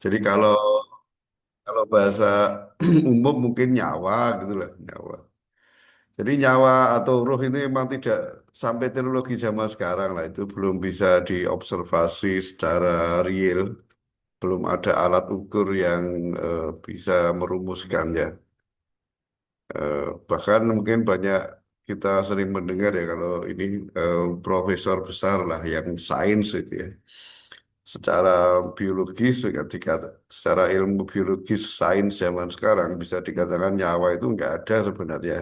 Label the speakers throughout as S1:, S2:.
S1: Jadi kalau bahasa umum mungkin nyawa gitu lah, nyawa. Jadi nyawa atau ruh itu memang tidak sampai teknologi zaman sekarang lah itu belum bisa diobservasi secara real, belum ada alat ukur yang bisa merumuskannya. Bahkan mungkin banyak kita sering mendengar ya kalau ini profesor besar lah yang sains itu ya. Secara biologis, ketika secara ilmu biologis sains zaman sekarang bisa dikatakan nyawa itu nggak ada sebenarnya.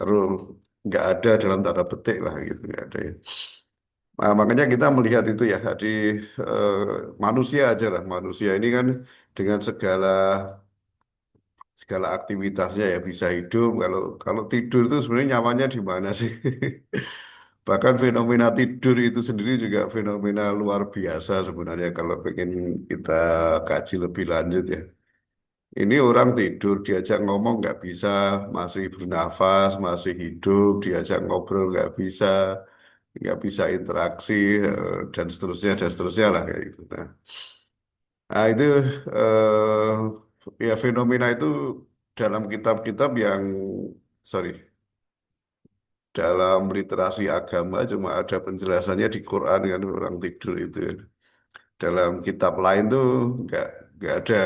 S1: Rule nggak ada dalam tanda petik lah gitu nggak ada ya. Nah, makanya kita melihat itu ya di eh, manusia aja lah manusia ini kan dengan segala segala aktivitasnya ya bisa hidup. Kalau kalau tidur itu sebenarnya nyawanya di mana sih? Bahkan fenomena tidur itu sendiri juga fenomena luar biasa sebenarnya kalau pengen kita kaji lebih lanjut ya. Ini orang tidur, diajak ngomong nggak bisa, masih bernafas, masih hidup, diajak ngobrol nggak bisa interaksi, dan seterusnya lah kayak gitu. Nah, itu ya fenomena itu dalam kitab-kitab yang, sorry, dalam literasi agama cuma ada penjelasannya di Quran kan orang tidur itu. Dalam kitab lain tuh nggak nggak ada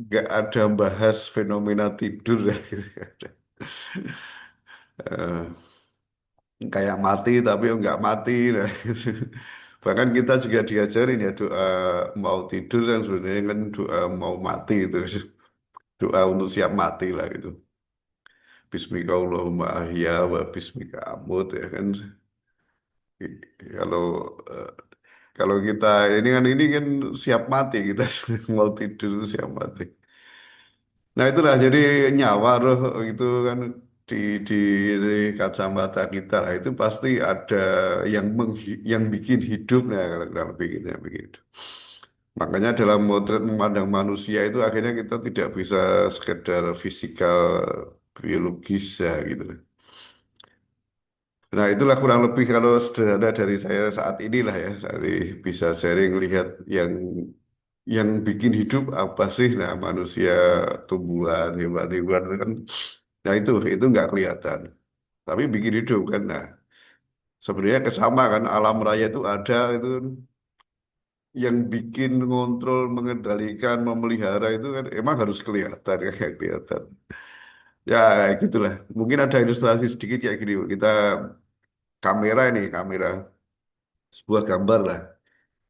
S1: nggak ada bahas fenomena tidur gitu. Nggak ada. Eh, Kayak mati tapi nggak mati nah, gitu. Bahkan kita juga diajarin ya doa mau tidur kan sebenarnya kan doa mau mati itu doa untuk siap mati lah gitu. Bismika Allahumma ahya wa bismika amut ya kan. Kalau eh, kalau kita ini kan siap mati kita mau tidur itu siap mati. Nah itulah jadi nyawa roh itu kan di, di, di kacamata kita lah itu pasti ada yang bikin hidup nah kalau kurang lebih gitu yang bikin hidup. Makanya dalam motret memandang manusia itu akhirnya kita tidak bisa sekedar fisikal biologis ya gitu. Nah itulah kurang lebih kalau sederhana dari saya saat inilah ya saat ini bisa sharing lihat yang bikin hidup apa sih nah manusia tumbuhan hewan-hewan itu kan nah itu nggak kelihatan tapi bikin hidup kan nah sebenarnya kesama kan alam raya itu ada itu kan. Yang bikin ngontrol mengendalikan memelihara itu kan emang harus kelihatan kayak kelihatan ya gitulah mungkin ada ilustrasi sedikit kayak gini kita kamera sebuah gambar lah.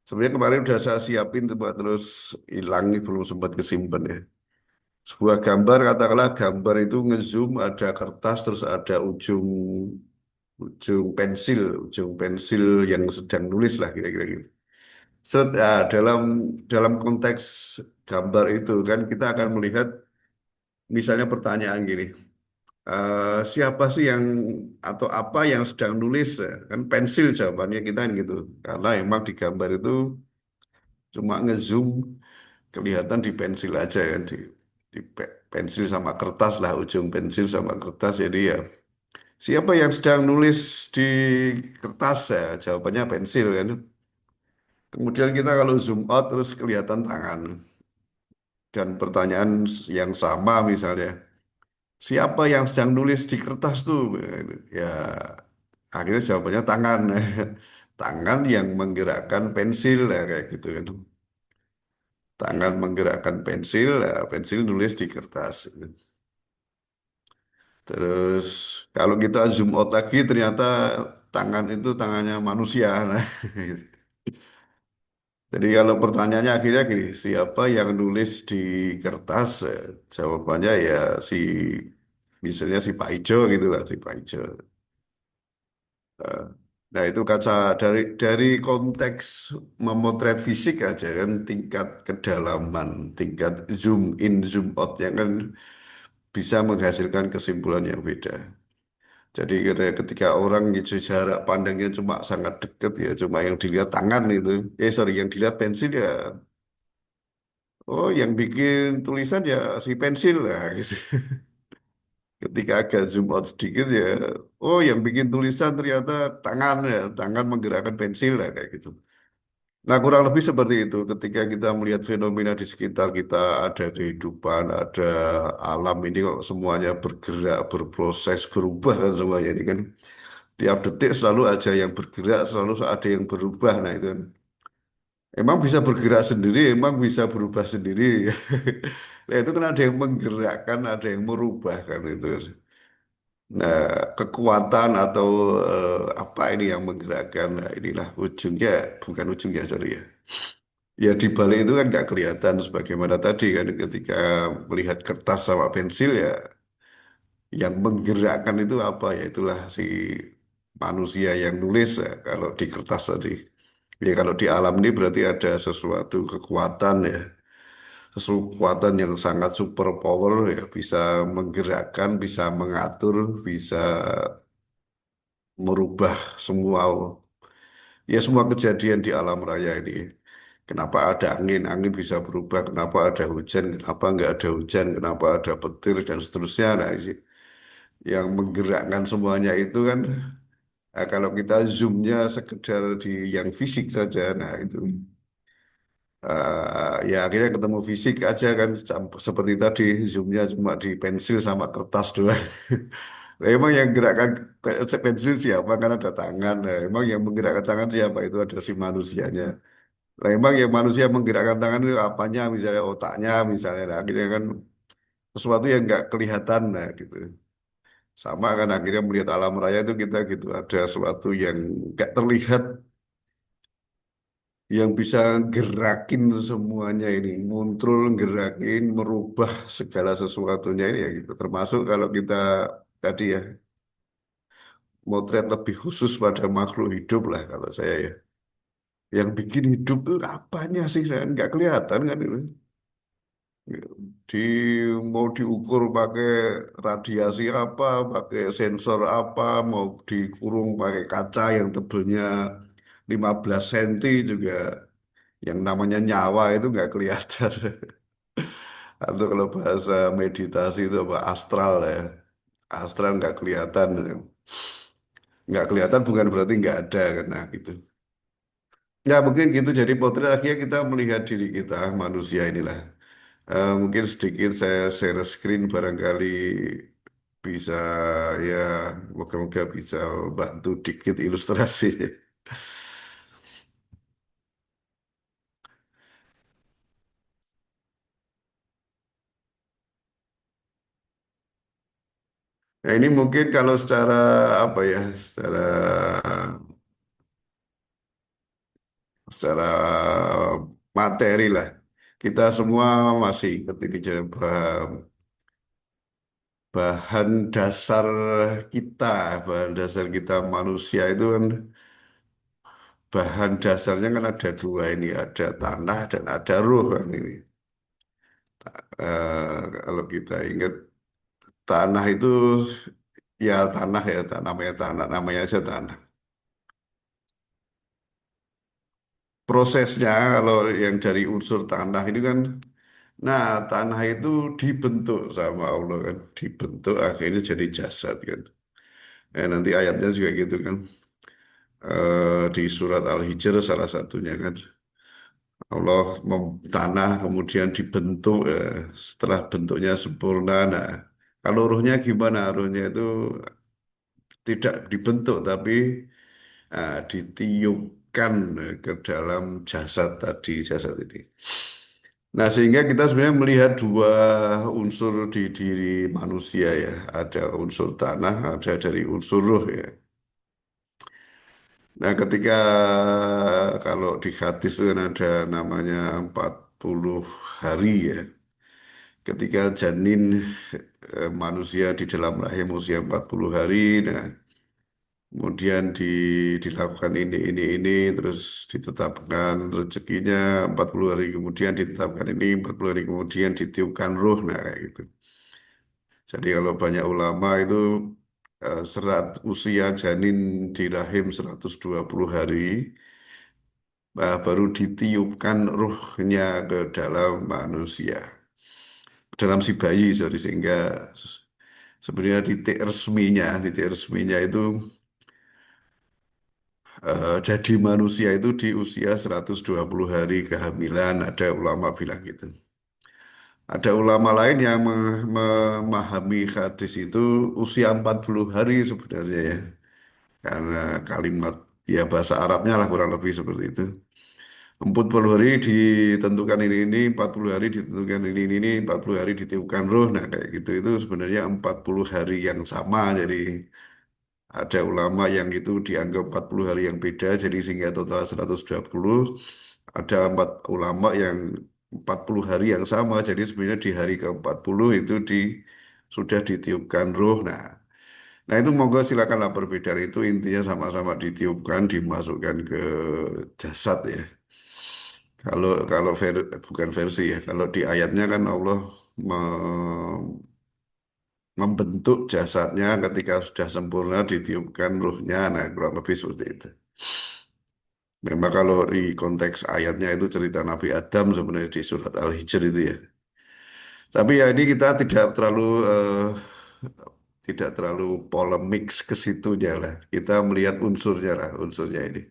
S1: Sebenarnya kemarin udah saya siapin coba terus hilang belum sempat kesimpan ya. Sebuah gambar katakanlah gambar itu ngezoom ada kertas terus ada ujung pensil yang sedang nulis lah kira-kira gitu. Dalam dalam konteks gambar itu kan kita akan melihat misalnya pertanyaan gini, siapa sih yang atau apa yang sedang nulis? Kan pensil jawabannya kita kan gitu. Karena emang di gambar itu cuma ngezoom kelihatan di pensil aja kan pensil sama kertas lah ujung pensil sama kertas jadi ya siapa yang sedang nulis di kertas ya jawabannya pensil kan kemudian kita kalau zoom out terus kelihatan tangan dan pertanyaan yang sama misalnya siapa yang sedang nulis di kertas tuh ya akhirnya jawabannya tangan tangan yang menggerakkan pensil ya kayak gitu kan tangan menggerakkan pensil, ya, pensil nulis di kertas. Terus kalau kita zoom out lagi ternyata tangan itu tangannya manusia. Nah, jadi kalau pertanyaannya akhirnya gini, siapa yang nulis di kertas? Jawabannya ya si misalnya si Pak Ijo gitu lah, si Pak Ijo. Eh, Nah itu kaca dari konteks memotret fisik aja kan tingkat kedalaman, tingkat zoom in, zoom out yang kan bisa menghasilkan kesimpulan yang beda. Jadi ketika orang gitu jarak pandangnya cuma sangat dekat ya, cuma yang dilihat tangan itu, sorry, yang dilihat pensil ya, oh yang bikin tulisan ya si pensil lah gitu. Ketika agak zoom out sedikit ya, oh yang bikin tulisan ternyata tangan ya, tangan menggerakkan pensil lah kayak gitu. Nah, kurang lebih seperti itu. Ketika kita melihat fenomena di sekitar kita, ada kehidupan, ada alam ini kok semuanya bergerak, berproses, berubah kan semuanya ini kan. Tiap detik selalu aja yang bergerak, selalu ada yang berubah. Nah, itu kan. Emang bisa bergerak sendiri, emang bisa berubah sendiri. Nah, itu kan ada yang menggerakkan, ada yang merubah kan itu. Nah, kekuatan atau apa ini yang menggerakkan? Nah, inilah ujungnya, bukan ujungnya, sorry ya. Ya di balik itu kan nggak kelihatan sebagaimana tadi kan ketika melihat kertas sama pensil ya yang menggerakkan itu apa ya itulah si manusia yang nulis ya, kalau di kertas tadi. Ya kalau di alam ini berarti ada sesuatu kekuatan ya, sesuatu kekuatan yang sangat super power ya bisa menggerakkan, bisa mengatur, bisa merubah semua ya semua kejadian di alam raya ini. Kenapa ada angin, angin bisa berubah. Kenapa ada hujan, kenapa nggak ada hujan. Kenapa ada petir dan seterusnya. Nah, yang menggerakkan semuanya itu kan, kalau kita zoomnya sekedar di yang fisik saja, nah itu ya akhirnya ketemu fisik aja kan, seperti tadi zoomnya cuma di pensil sama kertas doang. Lah, emang yang gerakkan pensil siapa? Kan ada tangan. Nah, emang yang menggerakkan tangan siapa? Itu ada si manusianya. Lah emang yang manusia menggerakkan tangan itu apanya, misalnya otaknya, misalnya. Nah, akhirnya kan sesuatu yang nggak kelihatan, nah gitu. Sama kan akhirnya melihat alam raya itu kita gitu, ada sesuatu yang nggak terlihat, yang bisa gerakin semuanya ini, ngontrol, gerakin, merubah segala sesuatunya ini ya gitu. Termasuk kalau kita tadi ya, motret lebih khusus pada makhluk hidup lah kalau saya ya. Yang bikin hidup tuh apanya sih, kan nggak kelihatan kan itu. Di mau diukur pakai radiasi apa, pakai sensor apa, mau dikurung pakai kaca yang tebelnya 15 senti juga yang namanya nyawa itu nggak kelihatan. Atau kalau bahasa meditasi itu apa astral ya. Astral nggak kelihatan. Nggak kelihatan bukan berarti nggak ada kan nah gitu. Ya mungkin gitu jadi potret akhirnya kita melihat diri kita manusia inilah. Mungkin sedikit saya share screen barangkali bisa ya moga-moga bisa bantu dikit ilustrasi. Nah ini mungkin kalau secara apa ya secara secara materi lah kita semua masih ingat ini jadi bahan dasar kita bahan dasar kita manusia itu kan bahan dasarnya kan ada dua ini ada tanah dan ada ruh kan ini. Kalau kita ingat tanah itu ya tanah ya namanya tanah namanya aja tanah. Prosesnya kalau yang dari unsur tanah ini kan, nah tanah itu dibentuk sama Allah kan, dibentuk akhirnya jadi jasad kan. Nanti ayatnya juga gitu kan. Di surat Al-Hijr salah satunya kan. Allah tanah kemudian dibentuk setelah bentuknya sempurna. Nah, kalau ruhnya gimana? Ruhnya itu tidak dibentuk tapi ditiupkan ke dalam jasad tadi, jasad ini. Nah, sehingga kita sebenarnya melihat dua unsur di diri manusia ya. Ada unsur tanah, ada dari unsur ruh ya. Nah, ketika kalau di hadis itu kan ada namanya 40 hari ya. Ketika janin manusia di dalam rahim usia 40 hari, nah kemudian dilakukan ini, terus ditetapkan rezekinya 40 hari kemudian ditetapkan ini, 40 hari kemudian ditiupkan ruh, nah kayak gitu. Jadi kalau banyak ulama itu usia janin di rahim 120 hari, baru ditiupkan ruhnya ke dalam manusia, dalam si bayi, sorry, sehingga sebenarnya titik resminya itu jadi manusia itu di usia 120 hari kehamilan, ada ulama bilang gitu. Ada ulama lain yang memahami hadis itu usia 40 hari sebenarnya ya. Karena kalimat ya bahasa Arabnya lah kurang lebih seperti itu. 40 hari ditentukan ini, 40 hari ditentukan ini, 40 hari ditiupkan roh. Nah kayak gitu itu sebenarnya 40 hari yang sama. Jadi ada ulama yang itu dianggap 40 hari yang beda, jadi sehingga total 120. Ada empat ulama yang 40 hari yang sama, jadi sebenarnya di hari ke-40 itu sudah ditiupkan ruh. Nah itu monggo silakanlah perbedaan itu intinya sama-sama ditiupkan, dimasukkan ke jasad ya. Kalau kalau bukan versi ya, kalau di ayatnya kan Allah membentuk jasadnya ketika sudah sempurna ditiupkan ruhnya, nah kurang lebih seperti itu. Memang kalau di konteks ayatnya itu cerita Nabi Adam sebenarnya di surat Al-Hijr itu ya. Tapi ya ini kita tidak terlalu polemik ke situnya lah. Kita melihat unsurnya lah, unsurnya ini.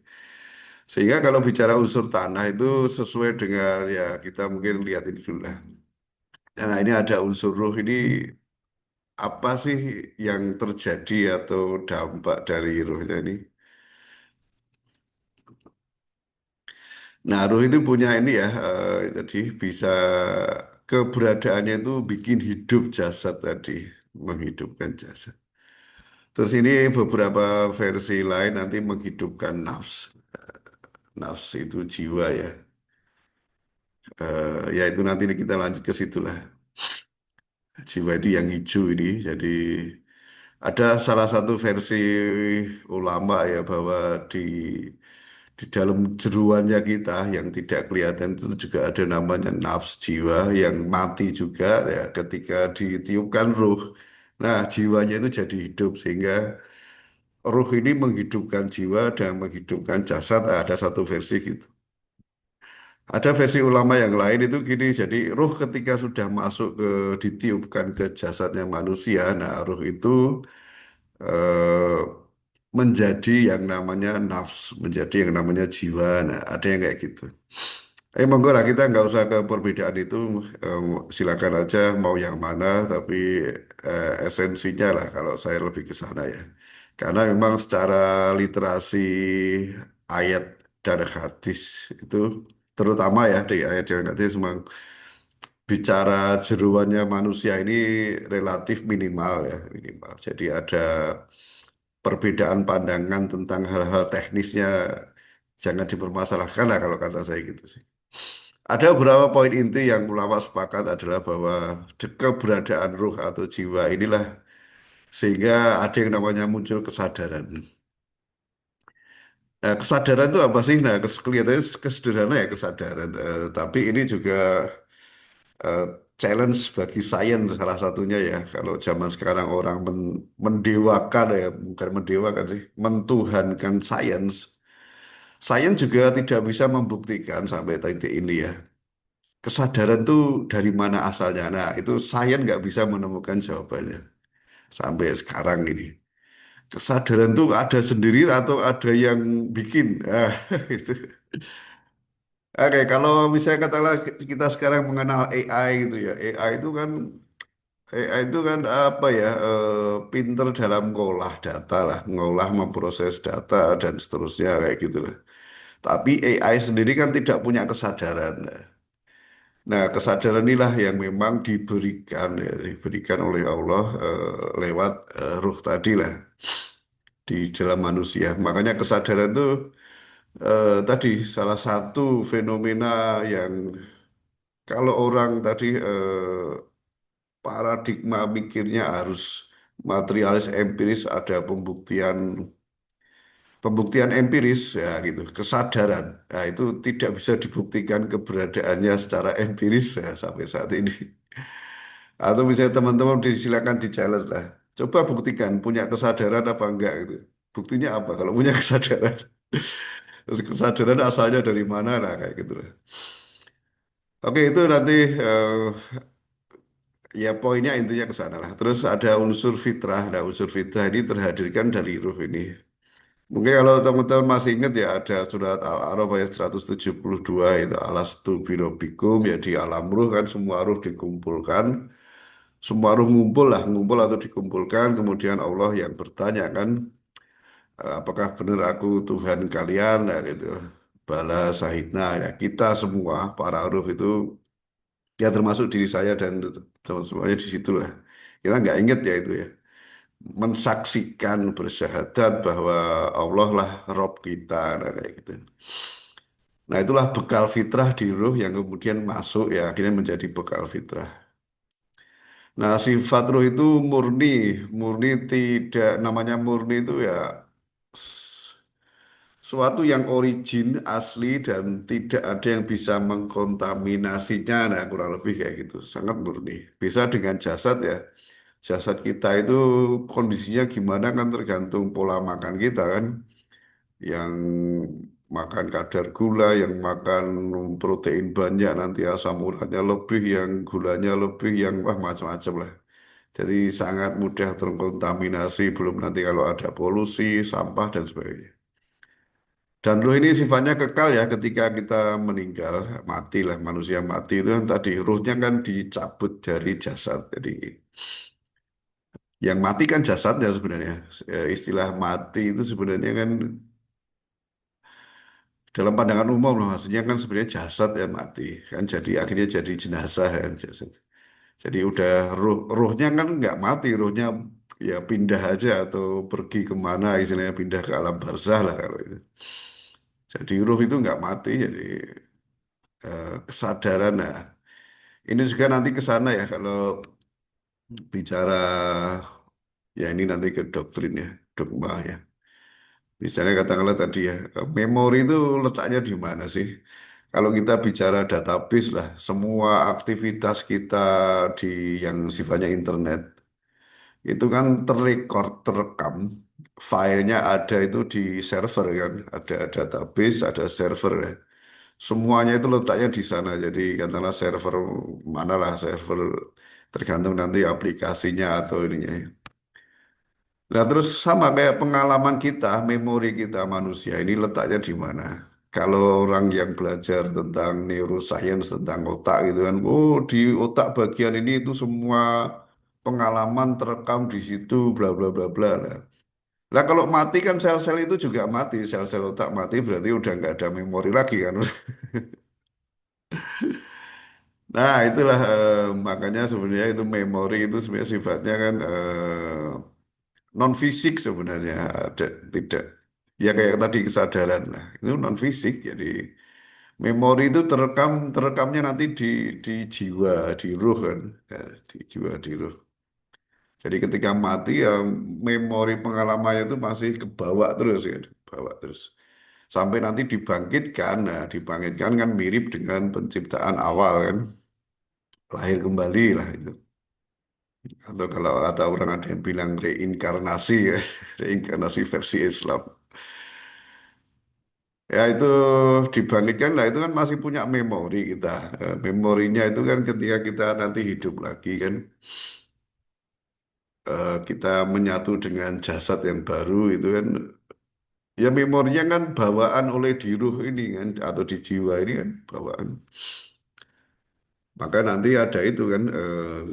S1: Sehingga kalau bicara unsur tanah itu sesuai dengan ya kita mungkin lihat ini dulu lah. Nah ini ada unsur ruh ini apa sih yang terjadi atau dampak dari ruhnya ini? Nah, ruh itu punya ini ya, tadi bisa keberadaannya itu bikin hidup jasad tadi, menghidupkan jasad. Terus ini beberapa versi lain nanti menghidupkan nafs, nafs itu jiwa ya. Ya itu nanti kita lanjut ke situ lah. Jiwa itu yang hijau ini, jadi ada salah satu versi ulama ya bahwa di dalam jeruannya kita yang tidak kelihatan itu juga ada namanya nafs jiwa yang mati juga ya ketika ditiupkan ruh. Nah, jiwanya itu jadi hidup sehingga ruh ini menghidupkan jiwa dan menghidupkan jasad. Nah, ada satu versi gitu. Ada versi ulama yang lain itu gini, jadi ruh ketika sudah masuk ditiupkan ke jasadnya manusia, nah ruh itu eh, menjadi yang namanya nafs, menjadi yang namanya jiwa. Nah, ada yang kayak gitu. Monggo lah kita nggak usah ke perbedaan itu, silakan aja mau yang mana, tapi esensinya lah kalau saya lebih ke sana ya. Karena memang secara literasi ayat dan hadis itu, terutama ya di ayat dan hadis memang bicara jeruannya manusia ini relatif minimal ya, minimal. Jadi ada perbedaan pandangan tentang hal-hal teknisnya jangan dipermasalahkan lah kalau kata saya gitu sih. Ada beberapa poin inti yang ulama sepakat adalah bahwa keberadaan ruh atau jiwa inilah sehingga ada yang namanya muncul kesadaran. Nah, kesadaran itu apa sih? Nah, kelihatannya kesederhana ya kesadaran. Tapi ini juga eh, challenge bagi sains salah satunya ya. Kalau zaman sekarang orang mendewakan ya, bukan mendewakan sih, mentuhankan sains. Sains juga tidak bisa membuktikan sampai titik ini ya. Kesadaran itu dari mana asalnya? Nah, itu sains nggak bisa menemukan jawabannya sampai sekarang ini. Kesadaran itu ada sendiri atau ada yang bikin? Ah, itu. Oke, kalau misalnya katakanlah kita sekarang mengenal AI gitu ya, AI itu kan apa ya, pinter dalam ngolah data lah, ngolah memproses data dan seterusnya kayak gitu lah. Tapi AI sendiri kan tidak punya kesadaran. Nah, kesadaran inilah yang memang diberikan ya, diberikan oleh Allah lewat ruh tadi lah di dalam manusia. Makanya kesadaran itu tadi salah satu fenomena yang kalau orang tadi paradigma mikirnya harus materialis empiris ada pembuktian pembuktian empiris ya gitu kesadaran. Nah, itu tidak bisa dibuktikan keberadaannya secara empiris ya, sampai saat ini. Atau misalnya teman-teman silakan di challenge lah. Coba buktikan punya kesadaran apa enggak gitu. Buktinya apa kalau punya kesadaran? Terus kesadaran asalnya dari mana lah kayak gitu lah. Oke itu nanti ya poinnya intinya ke sana lah. Terus ada unsur fitrah. Nah unsur fitrah ini terhadirkan dari ruh ini. Mungkin kalau teman-teman masih ingat ya ada surat Al-A'raf ayat 172 itu alastu birobikum ya di alam ruh kan semua ruh dikumpulkan. Semua ruh ngumpul lah, ngumpul atau dikumpulkan. Kemudian Allah yang bertanya kan, apakah benar aku Tuhan kalian? Ya, gitu. Bala sahidna ya kita semua para ruh itu ya termasuk diri saya dan teman semuanya di situ lah. Kita nggak ingat ya itu ya. Mensaksikan bersyahadat bahwa Allah lah Rob kita nah, kayak gitu. Nah itulah bekal fitrah di ruh yang kemudian masuk ya akhirnya menjadi bekal fitrah. Nah, sifat ruh itu murni, murni tidak namanya murni itu ya s- suatu yang origin asli dan tidak ada yang bisa mengkontaminasinya. Nah, kurang lebih kayak gitu, sangat murni. Bisa dengan jasad ya. Jasad kita itu kondisinya gimana kan tergantung pola makan kita kan. Yang makan kadar gula, yang makan protein banyak nanti asam uratnya lebih, yang gulanya lebih, yang wah macam-macam lah. Jadi sangat mudah terkontaminasi, belum nanti kalau ada polusi, sampah dan sebagainya. Dan ruh ini sifatnya kekal ya ketika kita meninggal, mati lah manusia mati itu kan tadi ruhnya kan dicabut dari jasad. Jadi yang mati kan jasadnya sebenarnya. Istilah mati itu sebenarnya kan dalam pandangan umum loh, maksudnya kan sebenarnya jasad yang mati kan jadi akhirnya jadi jenazah kan jasad. Jadi udah ruhnya kan nggak mati, ruhnya ya pindah aja atau pergi kemana istilahnya pindah ke alam barzah lah kalau itu. Jadi ruh itu nggak mati, jadi kesadaran. Nah, ini juga nanti ke sana ya kalau bicara ya ini nanti ke doktrin ya, dogma ya. Misalnya katakanlah tadi ya, memori itu letaknya di mana sih? Kalau kita bicara database lah, semua aktivitas kita di yang sifatnya internet itu kan terrecord, terekam, filenya ada itu di server kan, ada database, ada server ya. Semuanya itu letaknya di sana. Jadi katakanlah server manalah server tergantung nanti aplikasinya atau ininya. Nah, terus sama kayak pengalaman kita, memori kita manusia ini letaknya di mana? Kalau orang yang belajar tentang neuroscience, tentang otak gitu kan, oh di otak bagian ini itu semua pengalaman terekam di situ, bla bla bla bla lah. Lah kalau mati kan sel-sel itu juga mati, sel-sel otak mati berarti udah nggak ada memori lagi kan. Nah itulah makanya sebenarnya itu memori itu sebenarnya sifatnya kan non fisik sebenarnya ada tidak ya kayak tadi kesadaran lah itu non fisik jadi memori itu terekamnya nanti di jiwa di ruh kan ya, di jiwa di ruh jadi ketika mati ya memori pengalamannya itu masih kebawa terus ya bawa terus sampai nanti dibangkitkan nah dibangkitkan kan mirip dengan penciptaan awal kan lahir kembali lah itu atau kalau ada orang ada yang bilang reinkarnasi ya reinkarnasi versi Islam. Ya itu dibangkitkan lah itu kan masih punya memori kita. Memorinya itu kan ketika kita nanti hidup lagi kan kita menyatu dengan jasad yang baru itu kan ya memorinya kan bawaan oleh di ruh ini kan atau di jiwa ini kan bawaan. Maka nanti ada itu kan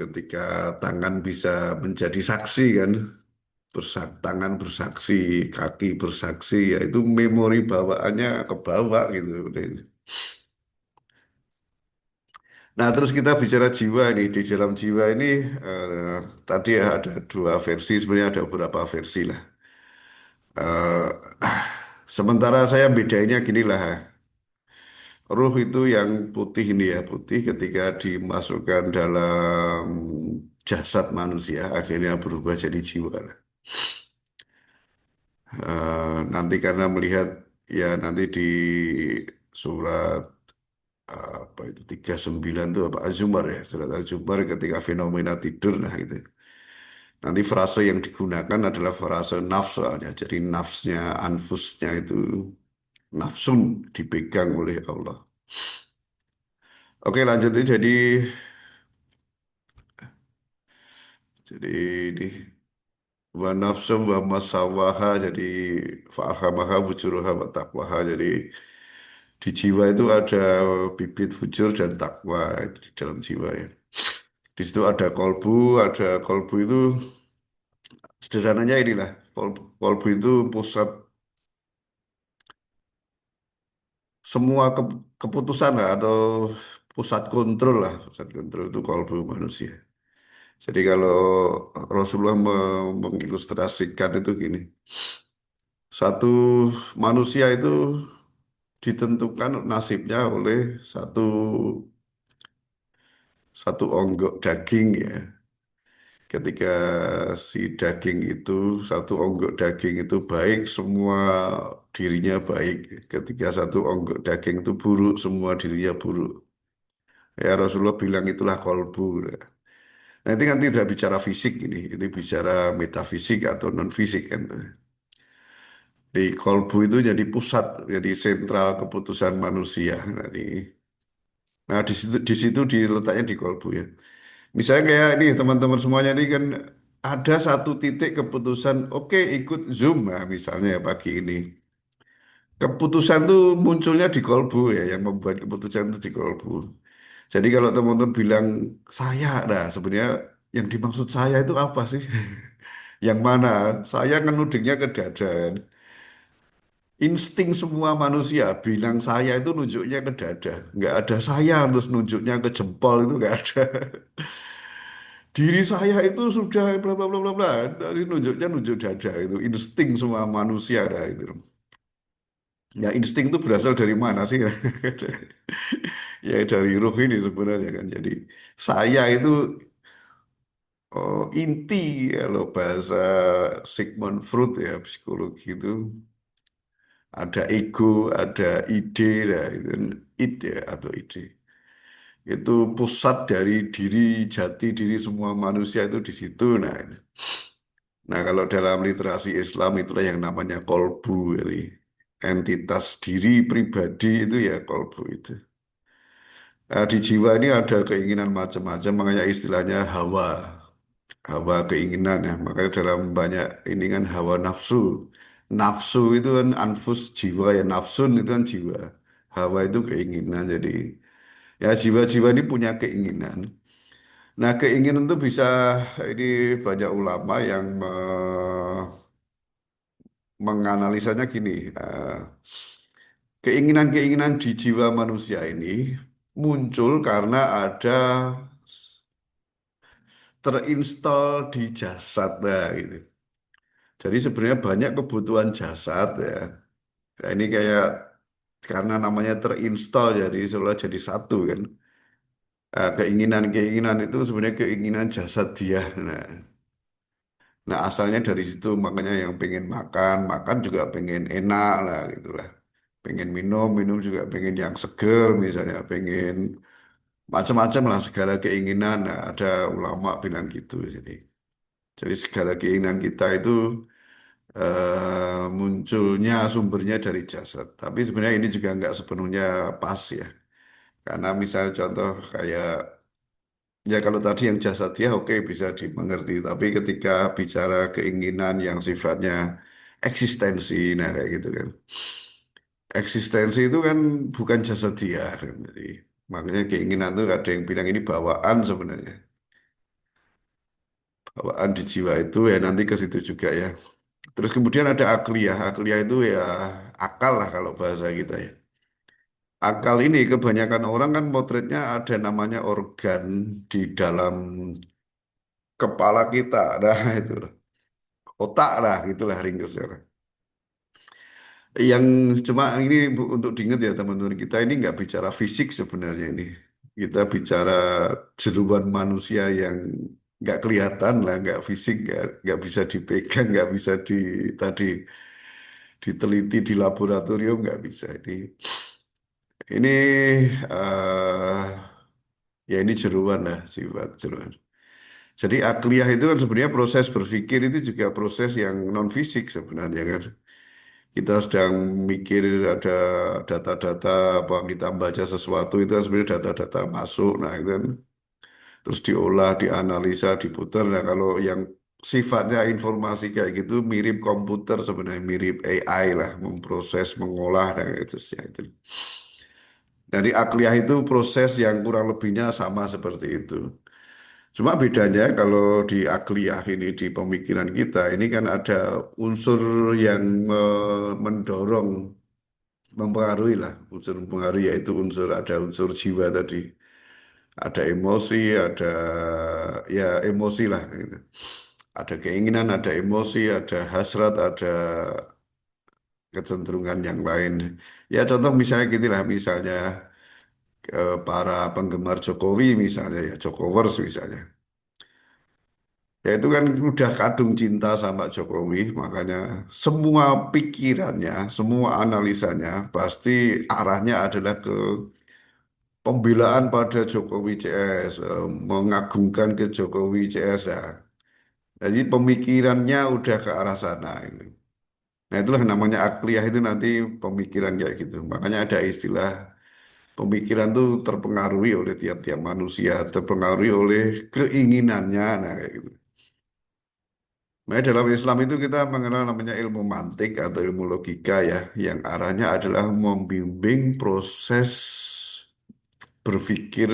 S1: ketika tangan bisa menjadi saksi kan tangan bersaksi, kaki bersaksi ya itu memori bawaannya ke bawah gitu. Nah, terus kita bicara jiwa ini. Di dalam jiwa ini tadi ya ada dua versi, sebenarnya ada beberapa versi lah. Eh, sementara saya bedainnya gini lah. Ruh itu yang putih ini ya, putih ketika dimasukkan dalam jasad manusia, akhirnya berubah jadi jiwa. Nanti karena melihat ya nanti di surat apa itu 39 itu apa Az-Zumar ya, surat Az-Zumar ketika fenomena tidur nah itu. Nanti frase yang digunakan adalah frase nafs soalnya. Jadi nafsnya, anfusnya itu nafsun dipegang oleh Allah. Oke lanjut ini jadi ini wa nafsum wa masawaha, jadi fa'alhamaha fujuraha wa taqwaha. Jadi di jiwa itu ada bibit fujur dan takwa di dalam jiwa ya. Di situ ada kolbu, ada kolbu itu sederhananya inilah. Kolbu itu pusat semua keputusan lah, atau pusat kontrol lah, pusat kontrol itu kolbu manusia. Jadi kalau Rasulullah mengilustrasikan itu gini, satu manusia itu ditentukan nasibnya oleh satu satu onggok daging ya. Ketika si daging itu, satu onggok daging itu baik, semua dirinya baik. Ketika satu onggok daging itu buruk, semua dirinya buruk. Ya Rasulullah bilang itulah kolbu. Nah itu kan tidak bicara fisik ini, itu bicara metafisik atau non fisik kan. Di kolbu itu jadi pusat, jadi sentral keputusan manusia. Nah, di situ diletaknya di kolbu ya. Misalnya kayak ini teman-teman semuanya ini kan ada satu titik keputusan, oke ikut Zoom nah, misalnya ya pagi ini. Keputusan tuh munculnya di kolbu ya, yang membuat keputusan itu di kolbu. Jadi kalau teman-teman bilang saya, nah sebenarnya yang dimaksud saya itu apa sih? Yang mana? Saya kan nudingnya ke dada kan. Insting semua manusia bilang saya itu nunjuknya ke dada. Nggak ada saya terus nunjuknya ke jempol itu nggak ada. Diri saya itu sudah bla bla bla bla bla. Dari nunjuknya nunjuk dada itu insting semua manusia ada itu. Ya insting itu berasal dari mana sih? Ya dari ruh ini sebenarnya kan. Jadi saya itu inti kalau bahasa Sigmund Freud ya psikologi itu ada ego, ada ide, nah, itu ide atau ide. Itu pusat dari diri jati diri semua manusia itu di situ. Nah, itu. Nah, kalau dalam literasi Islam itulah yang namanya kolbu, jadi entitas diri pribadi itu ya kolbu itu. Nah, di jiwa ini ada keinginan macam-macam, makanya istilahnya hawa, hawa keinginan ya. Makanya dalam banyak ini kan hawa nafsu. Nafsu itu kan anfus jiwa ya, nafsun itu kan jiwa. Hawa itu keinginan, jadi ya jiwa-jiwa ini punya keinginan. Nah, keinginan itu bisa ini banyak ulama yang menganalisanya gini, keinginan-keinginan di jiwa manusia ini muncul karena ada terinstal di jasad, nah, gitu. Jadi sebenarnya banyak kebutuhan jasad ya. Nah, ini kayak karena namanya terinstal jadi seolah jadi satu kan. Nah, keinginan-keinginan itu sebenarnya keinginan jasad dia. Nah, asalnya dari situ makanya yang pengen makan, makan juga pengen enak lah gitulah. Pengen minum, minum juga pengen yang seger misalnya, pengen macam-macam lah segala keinginan. Nah, ada ulama bilang gitu. Jadi segala keinginan kita itu munculnya sumbernya dari jasad. Tapi sebenarnya ini juga nggak sepenuhnya pas ya. Karena misalnya contoh kayak ya kalau tadi yang jasad dia oke bisa dimengerti. Tapi ketika bicara keinginan yang sifatnya eksistensi, nah kayak gitu kan. Eksistensi itu kan bukan jasad dia kan. Jadi, makanya keinginan itu ada yang bilang ini bawaan sebenarnya. Bawaan di jiwa itu ya nanti ke situ juga ya. Terus kemudian ada akliyah. Akliyah itu ya akal lah kalau bahasa kita ya. Akal ini kebanyakan orang kan potretnya ada namanya organ di dalam kepala kita. Nah itu otak lah gitulah ringkesnya. Yang cuma ini untuk diingat ya teman-teman kita ini nggak bicara fisik sebenarnya ini. Kita bicara jeruan manusia yang nggak kelihatan lah, nggak fisik, nggak bisa dipegang, nggak bisa tadi diteliti di laboratorium, nggak bisa. Ini ya ini jeruan lah sifat jeruan. Jadi akliyah itu kan sebenarnya proses berpikir itu juga proses yang non fisik sebenarnya kan. Kita sedang mikir ada data-data apa kita baca sesuatu itu kan sebenarnya data-data masuk, nah itu kan terus diolah, dianalisa, diputar. Nah kalau yang sifatnya informasi kayak gitu mirip komputer sebenarnya, mirip AI lah, memproses, mengolah dan itu sih itu. Dari akliyah itu proses yang kurang lebihnya sama seperti itu. Cuma bedanya kalau di akliyah ini di pemikiran kita ini kan ada unsur yang mendorong, mempengaruhi lah, unsur mempengaruhi yaitu ada unsur jiwa tadi, ada emosi, ada ya emosi lah, gitu. Ada keinginan, ada emosi, ada hasrat, ada kecenderungan yang lain. Ya contoh misalnya gini lah, misalnya para penggemar Jokowi misalnya ya, Jokowers misalnya. Ya itu kan udah kadung cinta sama Jokowi, makanya semua pikirannya, semua analisanya pasti arahnya adalah ke pembelaan pada Jokowi CS, mengagungkan ke Jokowi CS ya. Jadi pemikirannya udah ke arah sana. Ini. Nah itulah namanya akliyah itu nanti pemikiran kayak gitu. Makanya ada istilah pemikiran tuh terpengaruhi oleh tiap-tiap manusia, terpengaruhi oleh keinginannya, nah kayak gitu. Nah, dalam Islam itu kita mengenal namanya ilmu mantik atau ilmu logika ya, yang arahnya adalah membimbing proses berpikir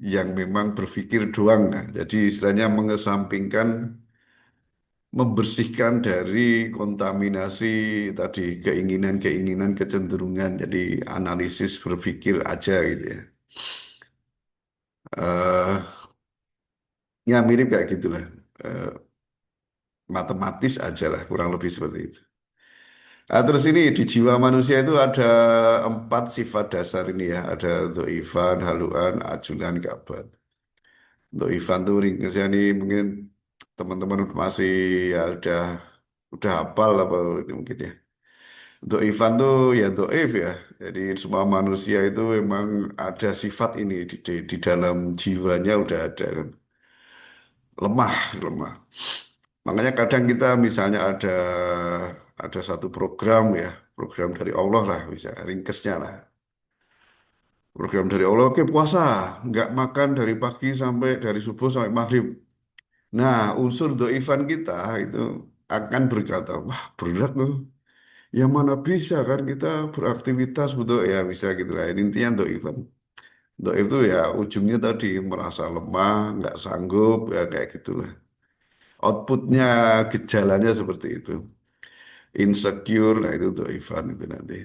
S1: yang memang berpikir doang. Nah, jadi istilahnya mengesampingkan, membersihkan dari kontaminasi tadi keinginan-keinginan, kecenderungan. Jadi analisis berpikir aja gitu ya. eh Ya mirip kayak gitulah. Eh, Matematis aja lah, kurang lebih seperti itu. Nah, terus ini di jiwa manusia itu ada 4 sifat dasar ini ya. Ada doifan, haluan, ajulan, kabat. Doifan tuh ringkasnya ini mungkin teman-teman masih ya udah hafal apa itu mungkin ya. Doifan tuh ya doif ya. Jadi semua manusia itu memang ada sifat ini di dalam jiwanya udah ada kan. Lemah, lemah. Makanya kadang kita misalnya ada satu program ya, program dari Allah lah, bisa ringkesnya lah. Program dari Allah, oke puasa, nggak makan dari pagi sampai dari subuh sampai maghrib. Nah, unsur doifan kita itu akan berkata, wah berat loh. Yang mana bisa kan kita beraktivitas betul ya bisa gitu lah. Ini intinya doifan. Doif itu ya ujungnya tadi merasa lemah, nggak sanggup ya kayak gitulah. Outputnya gejalanya seperti itu. Insecure, nah itu untuk Ivan itu nanti.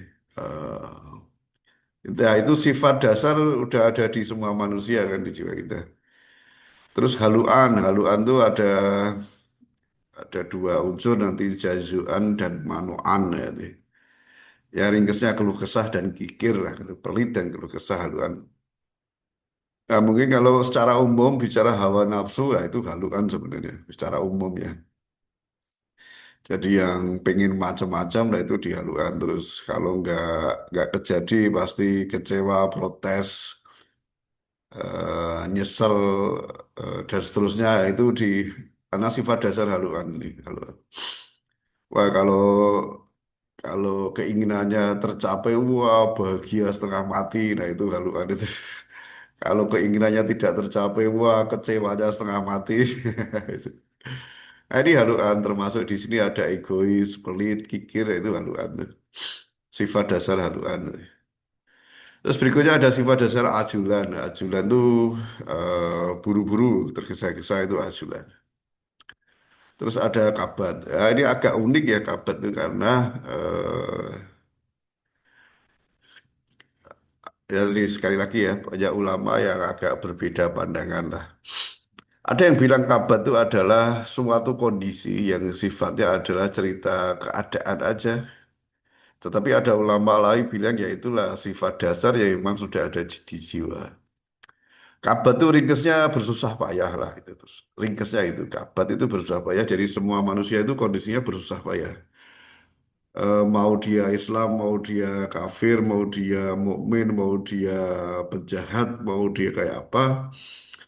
S1: Nah, itu sifat dasar udah ada di semua manusia kan di jiwa kita. Terus haluan, haluan tuh ada 2 unsur nanti jazuan dan manuan ya. Ya ringkesnya keluh kesah dan kikir lah, gitu. Pelit dan keluh kesah haluan. Nah, mungkin kalau secara umum bicara hawa nafsu, ya itu haluan sebenarnya, secara umum ya. Jadi yang pengen macam-macam lah itu dihaluan terus kalau nggak kejadi pasti kecewa, protes, nyesel dan seterusnya itu karena sifat dasar haluan ini haluan. Wah kalau keinginannya tercapai wah bahagia setengah mati nah itu haluan itu. Kalau keinginannya tidak tercapai wah kecewanya setengah mati. Itu. Nah, ini haluan termasuk di sini ada egois, pelit, kikir itu haluan tuh. Sifat dasar haluan. Terus berikutnya ada sifat dasar ajulan. Ajulan tuh buru-buru, tergesa-gesa itu ajulan. Terus ada kabat. Ya, ini agak unik ya kabat itu karena ya ini sekali lagi ya banyak ulama yang agak berbeda pandangan lah. Ada yang bilang kabat itu adalah suatu kondisi yang sifatnya adalah cerita keadaan aja. Tetapi ada ulama lain bilang ya itulah sifat dasar yang memang sudah ada di jiwa. Kabat itu ringkesnya bersusah payah lah itu. Ringkesnya itu kabat itu bersusah payah. Jadi semua manusia itu kondisinya bersusah payah. Mau dia Islam, mau dia kafir, mau dia mukmin, mau dia penjahat, mau dia kayak apa,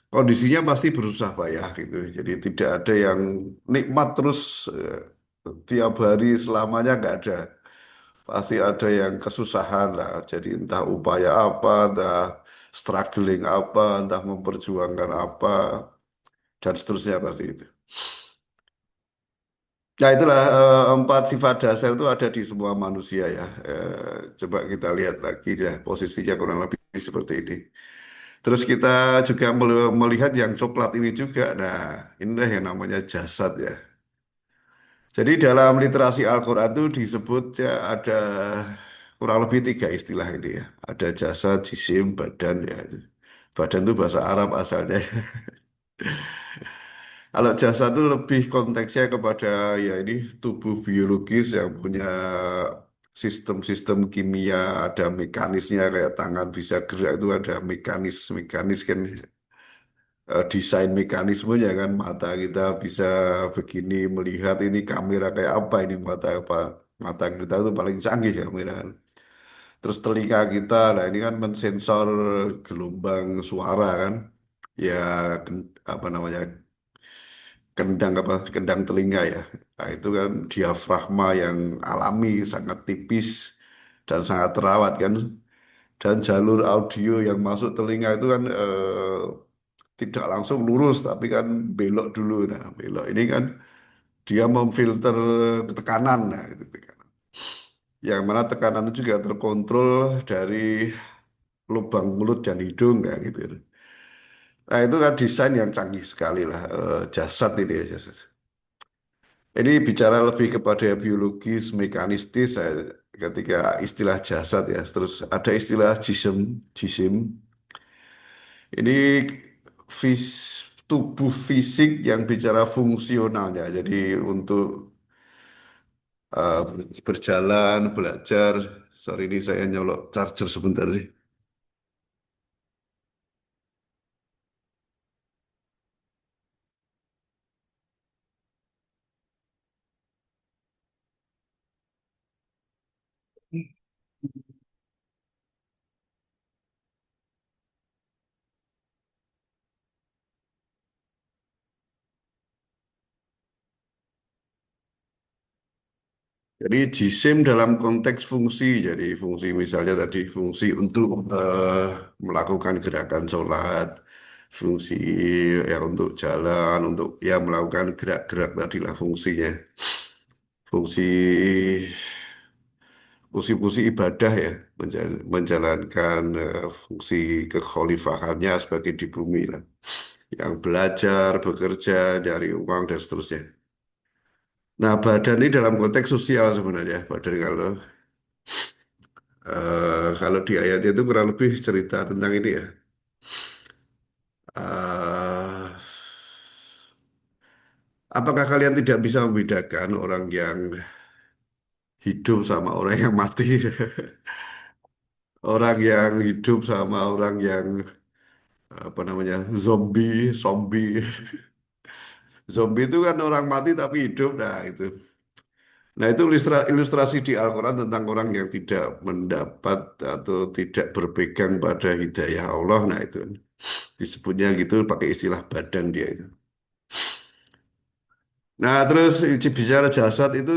S1: kondisinya pasti bersusah payah gitu. Jadi tidak ada yang nikmat terus tiap hari selamanya nggak ada. Pasti ada yang kesusahan lah. Jadi entah upaya apa, entah struggling apa, entah memperjuangkan apa, dan seterusnya pasti itu. Nah itulah empat sifat dasar itu ada di semua manusia ya. Coba kita lihat lagi ya posisinya kurang lebih seperti ini. Terus kita juga melihat yang coklat ini juga. Nah inilah yang namanya jasad ya. Jadi dalam literasi Al-Quran itu disebut ya ada kurang lebih tiga istilah ini ya. Ada jasad, jisim, badan ya. Itu. Badan itu bahasa Arab asalnya. Kalau jasa itu lebih konteksnya kepada ya ini tubuh biologis yang punya sistem-sistem kimia, ada mekanisnya kayak tangan bisa gerak itu ada mekanis kan desain mekanismenya kan mata kita bisa begini melihat ini kamera kayak apa ini mata kita itu paling canggih kamera kan. Terus telinga kita, nah ini kan mensensor gelombang suara kan ya apa namanya kendang telinga ya. Nah, itu kan diafragma yang alami sangat tipis dan sangat terawat kan. Dan jalur audio yang masuk telinga itu kan tidak langsung lurus tapi kan belok dulu. Nah, belok ini kan dia memfilter tekanan nah itu tekanan. Yang mana tekanan itu juga terkontrol dari lubang mulut dan hidung ya gitu. Nah, itu kan desain yang canggih sekali lah jasad ini ya jasad. Ini bicara lebih kepada biologis, mekanistis, ketika istilah jasad ya. Terus ada istilah jisim, jisim. Ini tubuh fisik yang bicara fungsionalnya. Jadi untuk berjalan, belajar. Sorry ini saya nyolok charger sebentar nih. Jadi jisim dalam konteks fungsi, jadi fungsi misalnya tadi fungsi untuk melakukan gerakan sholat, fungsi ya untuk jalan, untuk ya melakukan gerak-gerak tadilah fungsinya, fungsi fungsi-fungsi ibadah ya, menjalankan fungsi kekhalifahannya sebagai di bumi lah, yang belajar, bekerja, cari uang dan seterusnya. Nah, badan ini dalam konteks sosial sebenarnya, badan kalau di ayat itu kurang lebih cerita tentang ini ya. Eh, apakah kalian tidak bisa membedakan orang yang hidup sama orang yang mati? Orang yang hidup sama orang yang apa namanya zombie, zombie. Zombie itu kan orang mati tapi hidup. Nah itu. Nah itu ilustrasi di Al-Quran tentang orang yang tidak mendapat atau tidak berpegang pada hidayah Allah. Nah itu disebutnya gitu pakai istilah badan dia itu. Nah, terus uji bicara jasad itu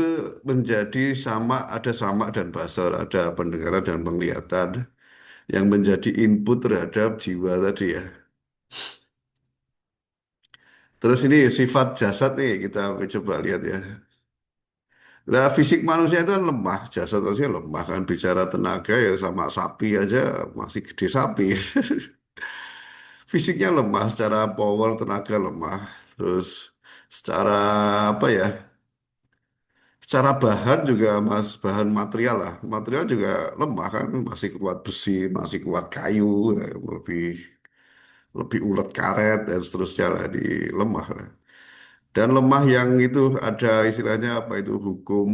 S1: menjadi sama, ada sama dan basar, ada pendengaran dan penglihatan yang menjadi input terhadap jiwa tadi ya. Terus ini sifat jasad nih kita coba lihat ya. Nah, fisik manusia itu kan lemah, jasad manusia lemah kan. Bicara tenaga ya sama sapi aja masih gede sapi. Fisiknya lemah, secara power tenaga lemah. Terus secara apa ya? Secara bahan juga mas bahan material lah, material juga lemah kan, masih kuat besi, masih kuat kayu, ya, lebih lebih ulet karet dan seterusnya lah di lemah lah. Dan lemah yang itu ada istilahnya apa itu hukum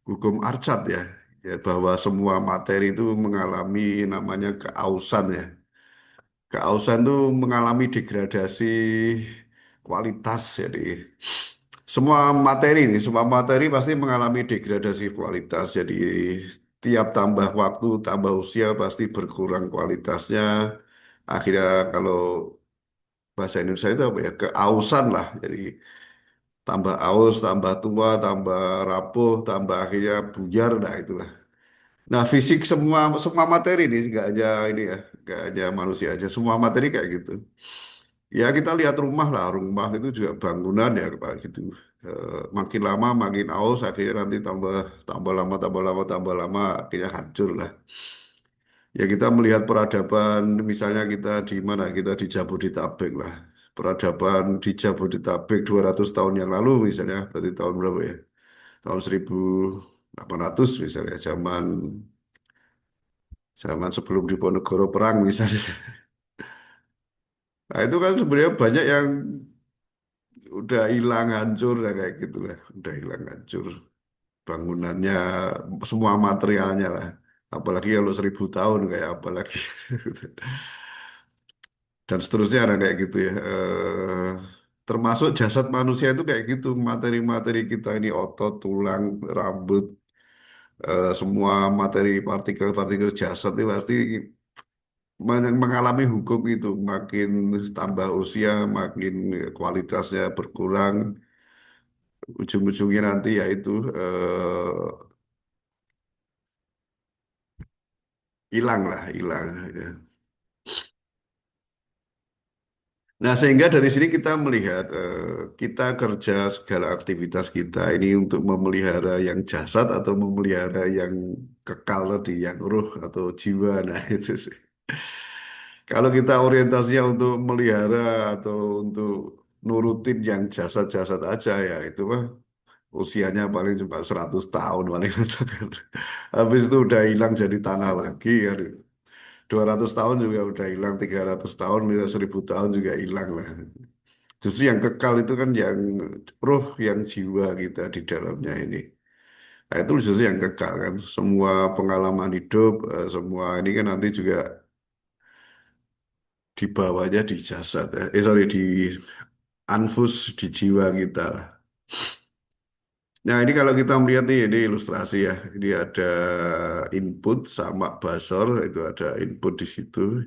S1: hukum Archat ya, ya bahwa semua materi itu mengalami namanya keausan ya. Keausan itu mengalami degradasi kualitas jadi semua materi pasti mengalami degradasi kualitas. Jadi tiap tambah waktu, tambah usia pasti berkurang kualitasnya. Akhirnya kalau bahasa Indonesia itu apa ya? Keausan lah. Jadi tambah aus, tambah tua, tambah rapuh, tambah akhirnya buyar. Nah itulah. Nah fisik semua semua materi nih nggak aja ini ya, nggak aja manusia aja. Semua materi kayak gitu. Ya kita lihat rumah lah, rumah itu juga bangunan ya kayak gitu. Makin lama makin aus, akhirnya nanti tambah tambah lama, tambah lama, tambah lama, akhirnya hancur lah. Ya kita melihat peradaban, misalnya kita di mana? Kita di Jabodetabek lah. Peradaban di Jabodetabek 200 tahun yang lalu misalnya, berarti tahun berapa ya? Tahun 1800 misalnya, zaman zaman sebelum Diponegoro perang misalnya. Nah itu kan sebenarnya banyak yang udah hilang hancur ya kayak gitu lah, udah hilang hancur. Bangunannya, semua materialnya lah. Apalagi kalau 1000 tahun kayak apalagi. Dan seterusnya ada kayak gitu ya. Termasuk jasad manusia itu kayak gitu, materi-materi kita ini otot, tulang, rambut, semua materi partikel-partikel jasad itu pasti mengalami hukum itu. Makin tambah usia, makin kualitasnya berkurang, ujung-ujungnya nanti yaitu hilang lah, hilang. Ya. Nah, sehingga dari sini kita melihat kita kerja segala aktivitas kita ini untuk memelihara yang jasad atau memelihara yang kekal tadi, yang ruh atau jiwa. Nah, itu sih. Kalau kita orientasinya untuk melihara atau untuk nurutin yang jasad-jasad aja ya itu mah usianya paling cuma 100 tahun paling itu kan. Habis itu udah hilang jadi tanah lagi kan. 200 tahun juga udah hilang, 300 tahun, bisa 1000 tahun juga hilang lah. Justru yang kekal itu kan yang roh, yang jiwa kita di dalamnya ini. Nah, itu justru yang kekal kan. Semua pengalaman hidup, semua ini kan nanti juga dibawanya di jasad. Sorry, di anfus, di jiwa kita lah. Nah, ini kalau kita melihat nih, ini ilustrasi ya. Ini ada input sama buzzer, itu ada input di situ.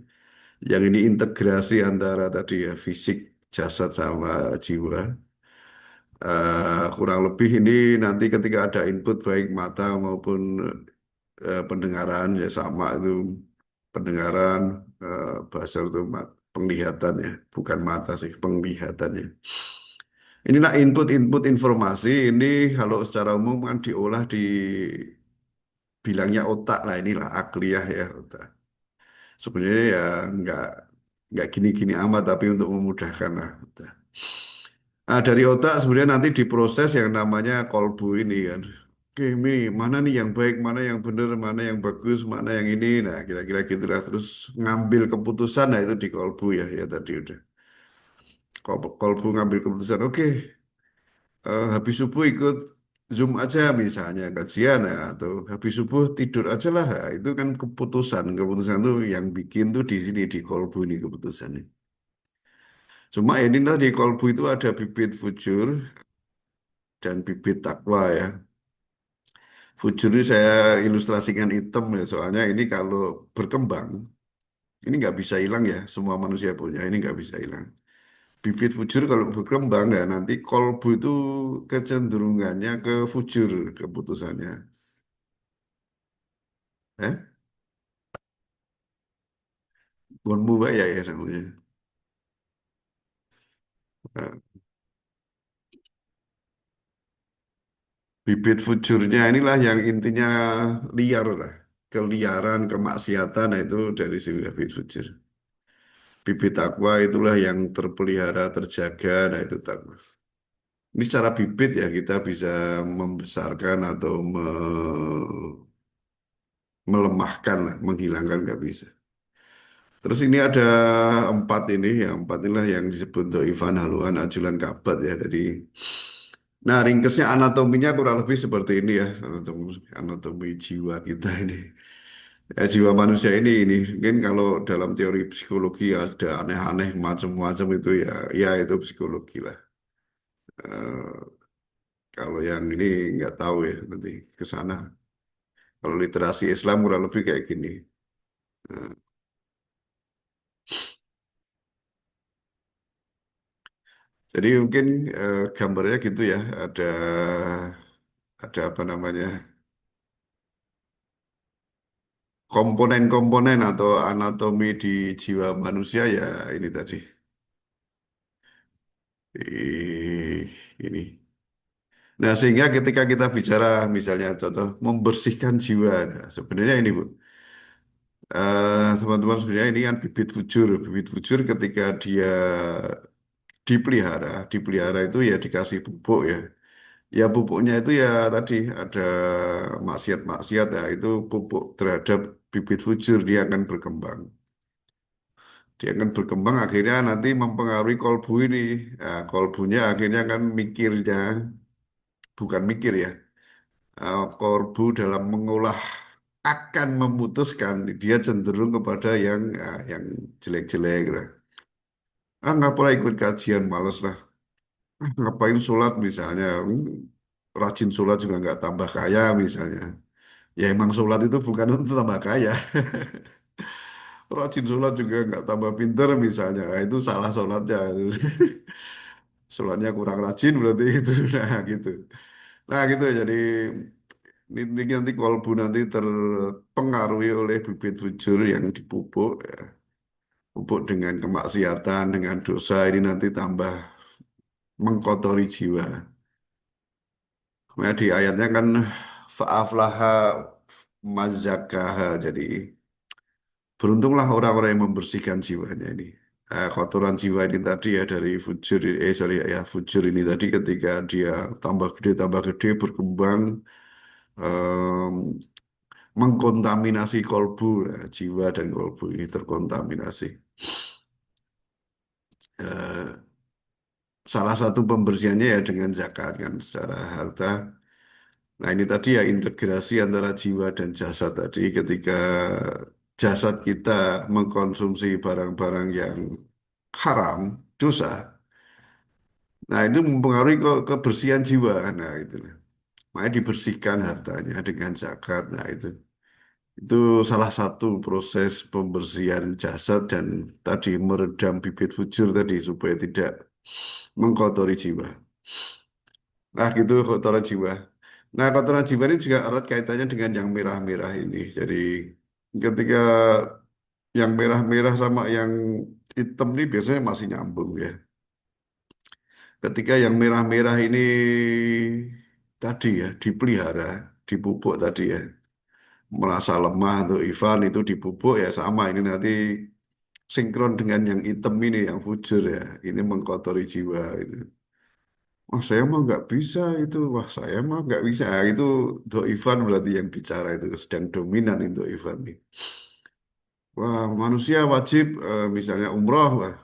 S1: Yang ini integrasi antara tadi ya, fisik, jasad sama jiwa. Kurang lebih ini nanti ketika ada input baik mata maupun pendengaran ya sama itu pendengaran bahasa itu penglihatan ya bukan mata sih penglihatannya. Inilah input-input informasi ini kalau secara umum kan diolah di bilangnya otak lah inilah akliyah ya otak. Sebenarnya ya nggak nggak gini-gini amat tapi untuk memudahkan lah. Nah, dari otak sebenarnya nanti diproses yang namanya kolbu ini kan. Oke, Mi, mana nih yang baik, mana yang benar, mana yang bagus, mana yang ini. Nah, kira-kira gitu lah. Terus ngambil keputusan, nah itu di kolbu ya, ya tadi udah. Kolbu ngambil keputusan, oke, habis subuh ikut Zoom aja misalnya, kajian ya. Atau habis subuh tidur aja lah. Nah, itu kan keputusan. Keputusan itu yang bikin tuh di sini, di kolbu ini keputusannya. Cuma ini nah di kolbu itu ada bibit fujur dan bibit takwa ya. Fujur ini saya ilustrasikan hitam ya, soalnya ini kalau berkembang, ini nggak bisa hilang ya, semua manusia punya, ini nggak bisa hilang. Bibit fujur kalau berkembang ya, nanti kolbu itu kecenderungannya ke fujur keputusannya. Eh? Gonmu ya ya namanya. Nah, bibit fujurnya inilah yang intinya liar lah. Keliaran, kemaksiatan, nah itu dari sini bibit fujur. Bibit takwa itulah yang terpelihara, terjaga, nah itu takwa. Ini secara bibit ya kita bisa membesarkan atau melemahkan, lah, menghilangkan nggak bisa. Terus ini ada empat ini, yang empat inilah yang disebut Ivan haluan ajulan kabat ya. Jadi, nah ringkesnya anatominya kurang lebih seperti ini ya, anatomi jiwa kita ini. Ya, jiwa manusia ini mungkin kalau dalam teori psikologi ada aneh-aneh macam-macam itu ya, ya itu psikologi lah. Eh, Kalau yang ini nggak tahu ya nanti ke sana. Kalau literasi Islam kurang lebih kayak gini. Nah, jadi mungkin gambarnya gitu ya. Ada apa namanya komponen-komponen atau anatomi di jiwa manusia ya ini tadi. Ini. Nah, sehingga ketika kita bicara misalnya contoh membersihkan jiwa, nah, sebenarnya ini Bu, teman-teman sebenarnya ini kan bibit fujur. Bibit fujur ketika dia dipelihara itu ya dikasih pupuk ya. Ya pupuknya itu ya tadi ada maksiat-maksiat ya itu pupuk terhadap bibit fujur dia akan berkembang. Dia akan berkembang akhirnya nanti mempengaruhi kolbu ini. Nah, kolbunya akhirnya kan mikirnya bukan mikir ya. Kolbu dalam mengolah akan memutuskan dia cenderung kepada yang jelek-jelek gitu. Ngapain ikut kajian males lah. Ngapain sholat misalnya. Rajin sholat juga nggak tambah kaya misalnya. Ya emang sholat itu bukan untuk tambah kaya. Rajin sholat juga nggak tambah pinter misalnya. Nah, itu salah sholatnya. Sholatnya kurang rajin berarti itu. Nah gitu. Nah gitu jadi nanti kolbu nanti terpengaruhi oleh bibit fujur yang dipupuk. Ya. Pupuk dengan kemaksiatan, dengan dosa ini nanti tambah mengkotori jiwa. Nah, di ayatnya kan fa'aflaha mazakaha. Jadi beruntunglah orang-orang yang membersihkan jiwanya ini. Kotoran jiwa ini tadi ya dari fujur, sorry ya fujur ini tadi ketika dia tambah gede, berkembang, em, mengkontaminasi kolbu, ya, jiwa dan kolbu ini terkontaminasi. Eh, Salah satu pembersihannya ya dengan zakat kan secara harta. Nah ini tadi ya integrasi antara jiwa dan jasad tadi ketika jasad kita mengkonsumsi barang-barang yang haram, dosa. Nah itu mempengaruhi kebersihan jiwa. Nah itu. Makanya dibersihkan hartanya dengan zakat. Nah itu salah satu proses pembersihan jasad dan tadi meredam bibit fujur tadi supaya tidak mengkotori jiwa. Nah, gitu kotoran jiwa. Nah, kotoran jiwa ini juga erat kaitannya dengan yang merah-merah ini. Jadi, ketika yang merah-merah sama yang hitam ini biasanya masih nyambung ya. Ketika yang merah-merah ini tadi ya, dipelihara, dipupuk tadi ya. Merasa lemah untuk Ivan itu dipupuk ya sama. Ini nanti sinkron dengan yang hitam ini, yang fujur ya. Ini mengkotori jiwa. Itu. Wah saya mah nggak bisa itu. Wah saya mah nggak bisa. Ah, itu untuk Ivan berarti yang bicara itu sedang dominan untuk Ivan nih. Wah manusia wajib misalnya umroh. Wah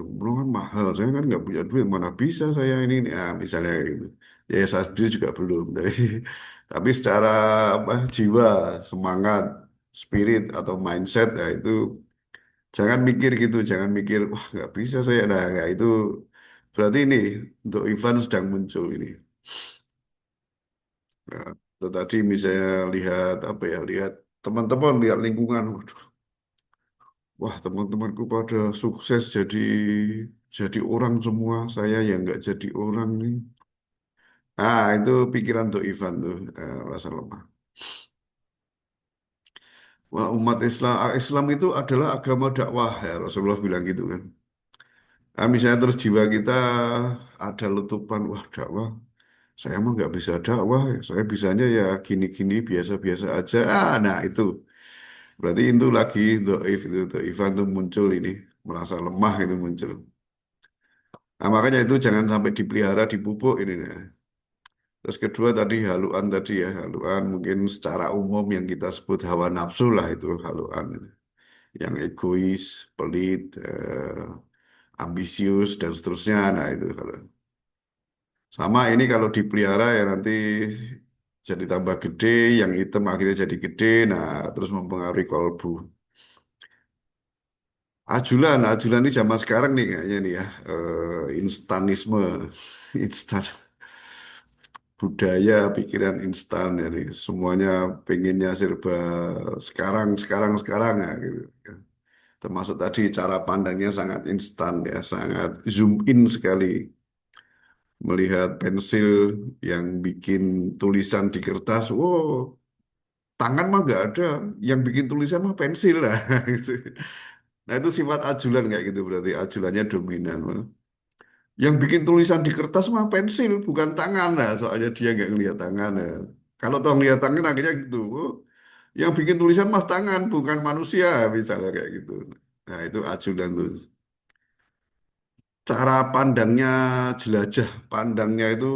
S1: umroh kan mahal. Saya kan nggak punya duit. Mana bisa saya ini. Ah, misalnya kayak gitu. Ya saya sendiri juga belum. Tapi secara apa, jiwa, semangat, spirit atau mindset ya itu jangan mikir gitu. Jangan mikir wah nggak bisa saya. Nah ya itu berarti ini untuk Ivan sedang muncul ini. Nah, itu tadi misalnya lihat apa ya, lihat teman-teman, lihat lingkungan, waduh, wah teman-temanku pada sukses jadi orang semua, saya yang nggak jadi orang nih. Ah, itu pikiran tuh Ivan tuh, rasa lemah. Wah, umat Islam, Islam itu adalah agama dakwah ya, Rasulullah bilang gitu kan. Nah, misalnya terus jiwa kita ada letupan, wah dakwah, saya mah nggak bisa dakwah, saya bisanya ya gini-gini biasa-biasa aja. Ah, nah itu. Berarti itu lagi doif itu doifan itu muncul ini merasa lemah itu muncul. Nah makanya itu jangan sampai dipelihara dipupuk ini. Ya. Terus kedua tadi haluan tadi ya haluan mungkin secara umum yang kita sebut hawa nafsu lah itu haluan itu. Yang egois, pelit, ambisius dan seterusnya. Nah itu kalau sama ini kalau dipelihara ya nanti jadi tambah gede, yang hitam akhirnya jadi gede, nah terus mempengaruhi kolbu. Ajulan ini zaman sekarang nih kayaknya nih ya, instanisme, instan, budaya, pikiran instan, jadi semuanya pengennya serba sekarang ya gitu. Ya. Termasuk tadi cara pandangnya sangat instan ya, sangat zoom in sekali. Melihat pensil yang bikin tulisan di kertas, wow, tangan mah nggak ada, yang bikin tulisan mah pensil lah. Gitu. Nah itu sifat ajulan kayak gitu berarti ajulannya dominan. Yang bikin tulisan di kertas mah pensil, bukan tangan. Nah, soalnya dia nggak ngeliat tangan. Nah. Kalau toh ngeliat tangan akhirnya gitu. Oh, yang bikin tulisan mah tangan, bukan manusia, misalnya kayak gitu. Nah, itu acuan tuh. Cara pandangnya, jelajah pandangnya itu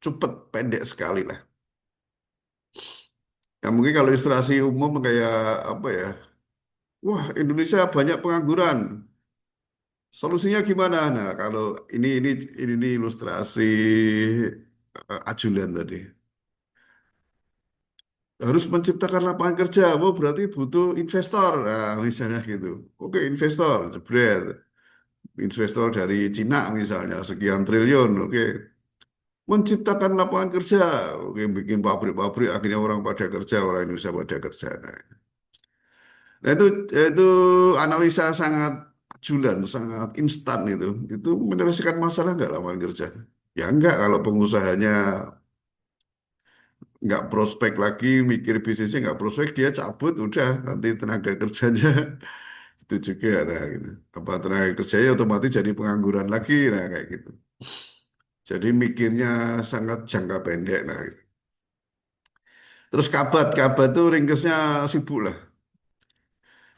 S1: cepet, pendek sekali lah. Ya mungkin kalau ilustrasi umum kayak apa ya? Wah, Indonesia banyak pengangguran. Solusinya gimana? Nah, kalau ini ilustrasi ajudan tadi. Harus menciptakan lapangan kerja. Oh, berarti butuh investor. Nah, misalnya gitu. Oke, investor, jebret. Investor dari Cina misalnya sekian triliun. Oke, menciptakan lapangan kerja. Oke, bikin pabrik-pabrik akhirnya orang pada kerja, orang Indonesia pada kerja. Nah, itu analisa sangat julan, sangat instan itu. Itu menyelesaikan masalah nggak lapangan kerja? Ya enggak, kalau pengusahanya nggak prospek lagi, mikir bisnisnya nggak prospek, dia cabut, udah nanti tenaga kerjanya itu juga ada gitu. Apa tenaga kerjanya otomatis jadi pengangguran lagi, nah kayak gitu. Jadi mikirnya sangat jangka pendek, nah. Gitu. Terus kabat tuh ringkesnya sibuk lah.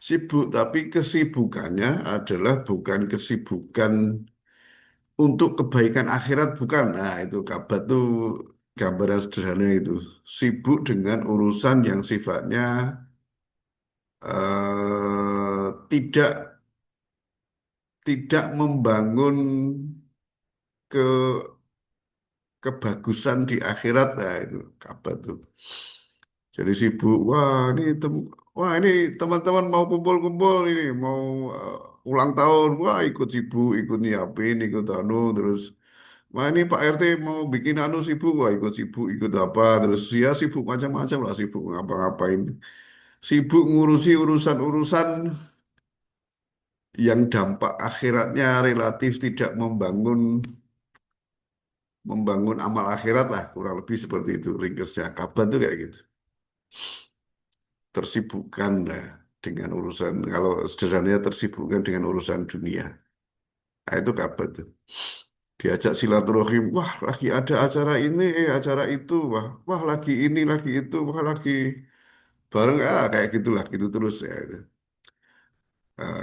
S1: Sibuk, tapi kesibukannya adalah bukan kesibukan untuk kebaikan akhirat, bukan. Nah, itu kabat tuh gambaran sederhana itu. Sibuk dengan urusan yang sifatnya tidak tidak membangun ke kebagusan di akhirat. Nah, itu kabat tuh. Jadi sibuk, wah ini teman-teman mau kumpul-kumpul ini, mau ulang tahun, wah ikut sibuk, ikut nyiapin, ikut anu, terus wah ini Pak RT mau bikin anu sibuk, wah ikut sibuk, ikut apa, terus ya sibuk macam-macam lah, sibuk ngapa-ngapain, sibuk ngurusi urusan-urusan yang dampak akhiratnya relatif tidak membangun membangun amal akhirat lah, kurang lebih seperti itu ringkesnya. Kabar tuh kayak gitu. Tersibukkan lah dengan urusan, kalau sederhananya tersibukkan dengan urusan dunia. Nah, itu kabar tuh. Diajak silaturahim, wah lagi ada acara ini, acara itu, wah lagi ini, lagi itu, wah lagi bareng, kayak gitulah, gitu terus ya. Itu.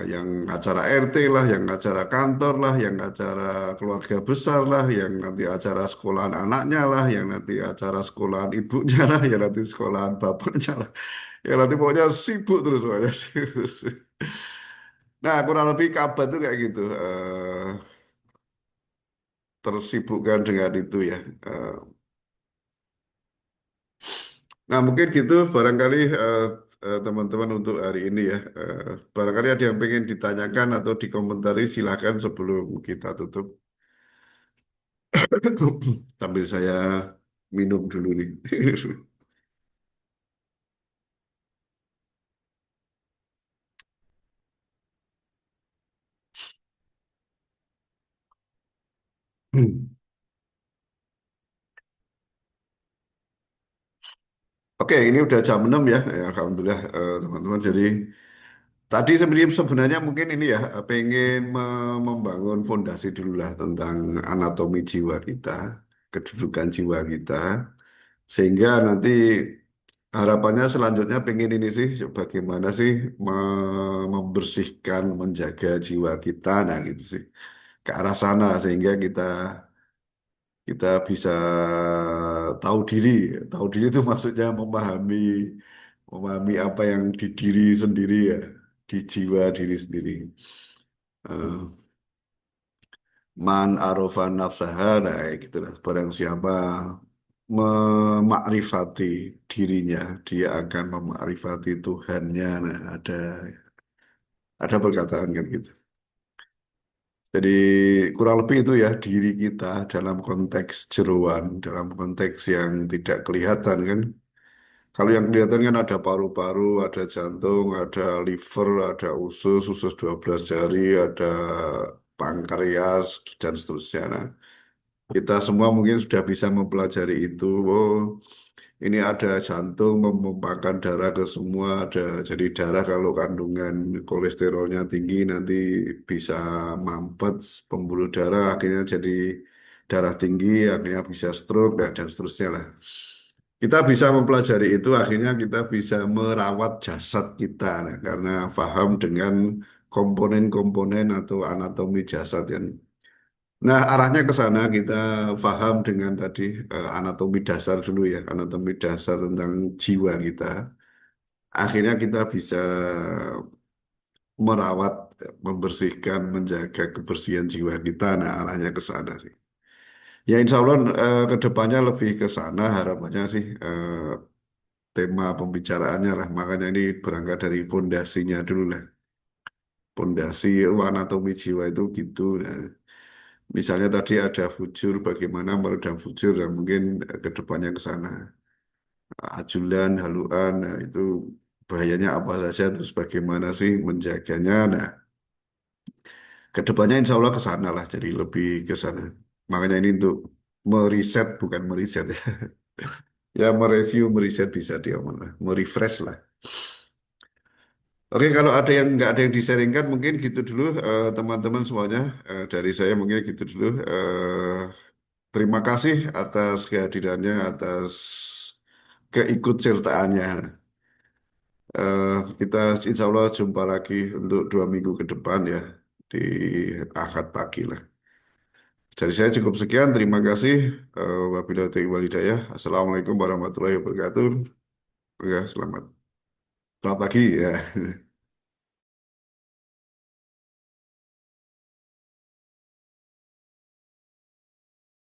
S1: Yang acara RT lah, yang acara kantor lah, yang acara keluarga besar lah, yang nanti acara sekolahan anaknya lah, yang nanti acara sekolahan ibunya lah, yang nanti sekolahan bapaknya lah. Ya nanti pokoknya sibuk terus pokoknya. Sibuk terus. Nah, kurang lebih kabar tuh kayak gitu. Tersibukkan dengan itu ya. Eh, nah, mungkin gitu barangkali teman-teman untuk hari ini ya. Barangkali ada yang pengen ditanyakan atau dikomentari silakan sebelum kita tutup. Sambil saya minum dulu nih. Oke, ini udah jam 6 ya. Ya, Alhamdulillah teman-teman. Jadi tadi sebenarnya mungkin ini ya, pengen membangun fondasi dulu lah tentang anatomi jiwa kita, kedudukan jiwa kita, sehingga nanti harapannya selanjutnya pengen ini sih, bagaimana sih membersihkan, menjaga jiwa kita, nah gitu sih, ke arah sana sehingga kita kita bisa tahu diri. Tahu diri itu maksudnya memahami memahami apa yang di diri sendiri ya, di jiwa diri sendiri. Eh, Man arofan nafsaha, nah gitu lah. Barang siapa memakrifati dirinya, dia akan memakrifati Tuhannya. Nah, ada perkataan kan gitu. Jadi kurang lebih itu ya diri kita dalam konteks jeroan, dalam konteks yang tidak kelihatan kan. Kalau yang kelihatan kan ada paru-paru, ada jantung, ada liver, ada usus 12 jari, ada pankreas, dan seterusnya. Nah, kita semua mungkin sudah bisa mempelajari itu. Oh, ini ada jantung memompahkan darah ke semua, ada jadi darah kalau kandungan kolesterolnya tinggi nanti bisa mampet pembuluh darah akhirnya jadi darah tinggi akhirnya bisa stroke dan seterusnya lah. Kita bisa mempelajari itu akhirnya kita bisa merawat jasad kita nah, karena paham dengan komponen-komponen atau anatomi jasad yang. Nah, arahnya ke sana kita paham dengan tadi anatomi dasar dulu ya, anatomi dasar tentang jiwa kita. Akhirnya kita bisa merawat, membersihkan, menjaga kebersihan jiwa kita. Nah, arahnya ke sana sih. Ya, insya Allah ke depannya lebih ke sana harapannya sih tema pembicaraannya lah. Makanya ini berangkat dari pondasinya dulu lah. Pondasi anatomi jiwa itu gitu. Nah, misalnya tadi ada fujur, bagaimana meredam fujur, dan mungkin ke depannya ke sana. Ajulan, haluan, nah itu bahayanya apa saja, terus bagaimana sih menjaganya. Nah, ke depannya insya Allah ke sana lah, jadi lebih ke sana. Makanya ini untuk meriset, bukan meriset ya. Ya, mereview, meriset bisa diomong lah, merefresh lah. Oke, kalau ada yang nggak ada yang disaringkan, mungkin gitu dulu teman-teman semuanya. Dari saya mungkin gitu dulu. Terima kasih atas kehadirannya, atas keikutsertaannya. Kita insya Allah jumpa lagi untuk 2 minggu ke depan ya di Ahad pagi lah. Dari saya cukup sekian. Terima kasih. Wabillahi taufiq wal hidayah. Assalamualaikum warahmatullahi wabarakatuh. Ya, selamat pagi ya.